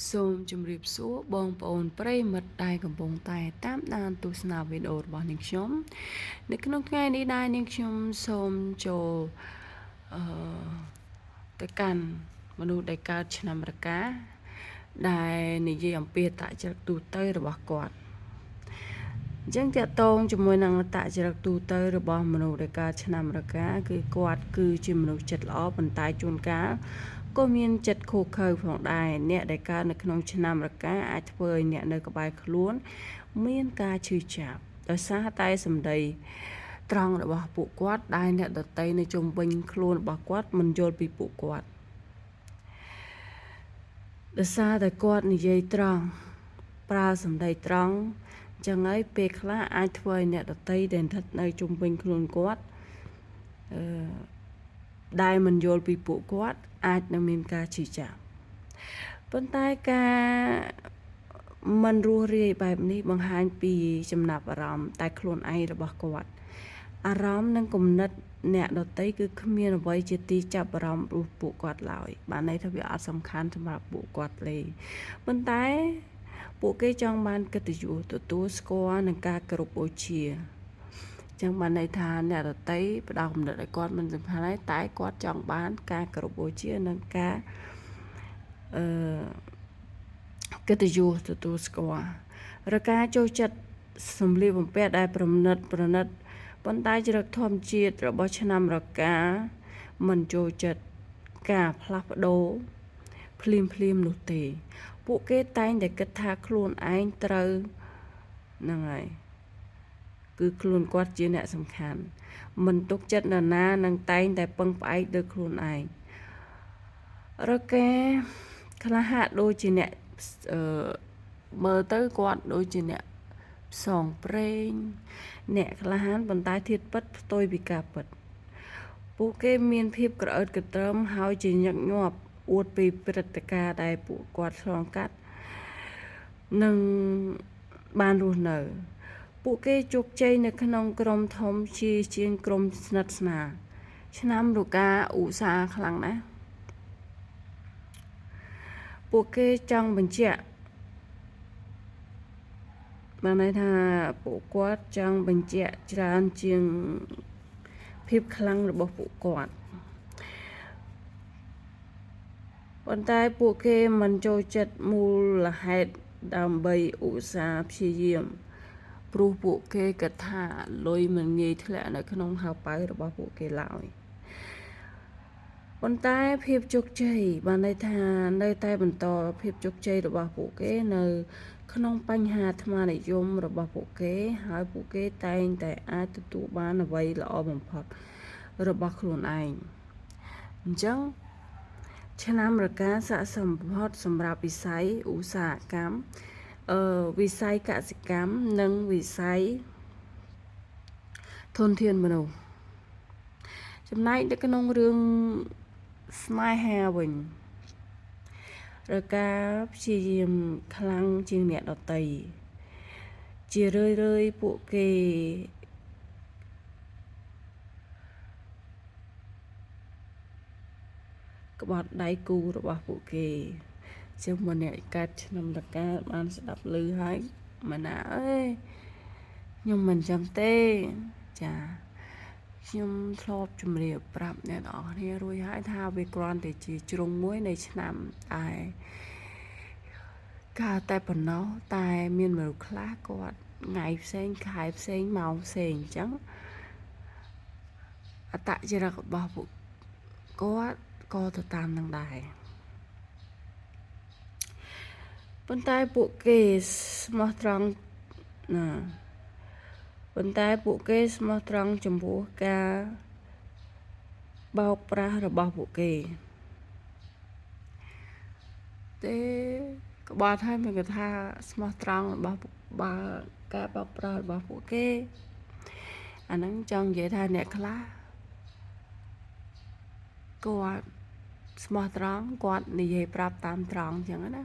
សូមជម្រាបសួរបងប្អូនប្រិយមិត្តដែលកំពុងតែតាមដានទស្សនាវីដេអូរបស់នាងខ្ញុំនៅក្នុងថ្ងៃនេះដែរនាងខ្ញុំសូមចូលអឺទៅកាន់មនុស្សដែលកើតឆ្នាំរកាដែលនិយាយអំពីអត្តចរិតទូទៅរបស់គាត់អញ្ចឹងតកតងជាមួយនឹងអត្តចរិតទូទៅរបស់មនុស្សដែលកើតឆ្នាំរកាគឺគាត់គឺជាមនុស្សចិត្តល្អប៉ុន្តែជួនកាលក៏មានចិត្តខូខើផងដែរអ្នកដែលកើតនៅក្នុងឆ្នាំរកាអាចធ្វើឲ្យអ្នកនៅក្បែរខ្លួនមានការឈឺចាប់ដោយសារតែសម្ដីត្រង់របស់ពួកគាត់ដែលអ្នកដតីនៅជុំវិញខ្លួនរបស់គាត់មិនយល់ពីពួកគាត់ដោយសារតែគាត់និយាយត្រង់ប្រើសម្ដីត្រង់ចឹងហើយពេលខ្លះអាចធ្វើឲ្យអ្នកដតីដែលស្ថិតនៅជុំវិញខ្លួនគាត់ដែលមិនយល់ពីពួកគាត់អាចនឹងមានការឈឺចាប់ប៉ុន្តែការមិនរស់រាយបែបនេះបង្ហាញពីចំណាប់អារម្មណ៍តែខ្លួនឯងរបស់គាត់អារម្មណ៍និងគំនិតអ្នកដតីគឺគ្មានអ្វីជាទីចាប់អារម្មណ៍ព្រោះពួកគាត់ឡើយបានន័យថាវាអត់សំខាន់សម្រាប់ពួកគាត់ទេប៉ុន្តែពួកគេចង់បានកិត្តិយសទទួលស្គាល់នឹងការគោរពបូជាចឹងបានន័យថាអ្នកដតីផ្ដោតគំនិតឲ្យគាត់មិនសំខាន់ទេតែគាត់ចង់បានការគោរពបូជានិងការកិត្តិយសទទួលស្គាល់រការចូលចិត្តសម្លៀកបំពាក់ដែលប្រណិតប៉ុន្តែចរិតធម្មជាតិរបស់ឆ្នាំរកាមិនចូលចិត្តការផ្លាស់ប្ដូរភ្លាមនោះទេពួកគេតែងតែគិតថាខ្លួនឯងត្រូវហ្នឹងហើយគឺខ្លួនគាត់ជាអ្នកសំខាន់មិនទុកចិត្តនរណានឹងតែងតែពឹងផ្អែកលើខ្លួនឯងរកាខ្លះហាក់ដូចជាអ្នកមើលទៅគាត់ដូចជាអ្នកផ្សងព្រេងអ្នកក្លាហានប៉ុន្តែធៀបពិតផ្ទុយពីការពិតពួកគេមានភាពក្រអឺតក្រទមហើយជាញឹកញាប់អួតពីព្រឹត្តិការណ៍ដែលពួកគាត់ឆ្លងកាត់និងបានរស់នៅពួកគេជោគជ័យនៅក្នុងក្រុមធំជាងក្រុមស្និទ្ធស្នាលឆ្នាំរកាឧស្សាហ៍ខ្លាំងណាស់ពួកគេចង់បញ្ជាក់បានន័យថាពួកគាត់ចង់បញ្ជាក់ច្រើនជាងភាពខ្លាំងរបស់ពួកគាត់ប៉ុន្តែពួកគេមិនចូលចិត្តមូលហេតុដើម្បីឧស្សាហ៍ព្យាយាមព្រោះពួកគេគិតថាលុយមិនងាយធ្លាក់នៅក្នុងហោប៉ៅរបស់ពួកគេឡើយប៉ុន្តែភាពជោគជ័យបានន័យថានៅតែបន្តភាពជោគជ័យរបស់ពួកគេនៅក្នុងបញ្ហាអាត្មានិយមរបស់ពួកគេហើយពួកគេតែងតែអាចទទួលបានអ្វីល្អបំផុតរបស់ខ្លួនឯងអញ្ចឹងឆ្នាំរកាស័ក្តិសមបំផុតសម្រាប់វិស័យឧស្សាហកម្មវិស័យកសិកម្មនិងវិស័យធនធានមនុស្សចំណែកនៅក្នុងរឿងស្នេហាវិញរកាព្យាយាមខ្លាំងជាងអ្នកដតីជារឿយពួកគេក្បត់ដៃគូរបស់ពួកគេជាម្នាក់កាត់ឆ្នាំរកាបានស្ដាប់ឮហើយម៉ាណាអើយខ្ញុំមិនចឹងទេចាខ្ញុំធ្លាប់ជម្រាបប្រាប់អ្នកនរគ្នារួចហើយថាវាគ្រាន់តែជាជ្រុងមួយនៃឆ្នាំតែកាលតែប៉ុណ្ណោះតែមានមនុស្សខ្លះគាត់ថ្ងៃផ្សេងខែផ្សេងម៉ោងផ្សេងអញ្ចឹងអត្តចរិតរបស់ពួកគាត់ក៏ទៅតាមនឹងដែរប៉ុន្តែពួកគេស្មោះត្រង់ណាប៉ុន្តែពួកគេស្មោះត្រង់ចំពោះការបោកប្រាស់របស់ពួកគេទេក្បត់ហើយមិនគេថាស្មោះត្រង់របស់បើការបោកប្រាស់របស់ពួកគេអាហ្នឹងចង់និយាយថាអ្នកខ្លះគាត់ស្មោះត្រង់គាត់និយាយប្រាប់តាមត្រង់អញ្ចឹងណា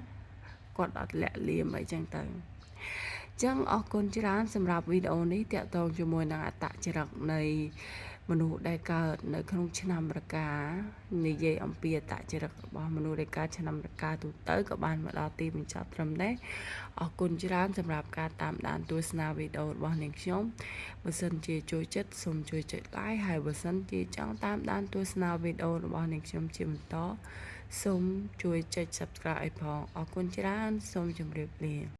គាត់អត់លាក់លៀមអីចឹងទៅអញ្ចឹងអរគុណច្រើនសម្រាប់វីដេអូនេះតាក់ទងជាមួយនឹងអត្តចរិតនៃ មនុស្សដែលកើតនៅក្នុងឆ្នាំរកានិយាយអំពីអត្តចរិតរបស់មនុស្សដែលកើតឆ្នាំរកាទូទៅក៏បានមកដល់ទីបញ្ចប់ត្រឹមនេះអរគុណច្រើនសម្រាប់ការតាមដានទស្សនាវីដេអូរបស់នាងខ្ញុំបើសិនជាចូលចិត្តសូមជួយចុច like ហើយបើសិនជាចង់តាមដានទស្សនាវីដេអូរបស់នាងខ្ញុំជាបន្តសូមជួយចុច subscribe ឲ្យផងអរគុណច្រើនសូមជម្រាបលា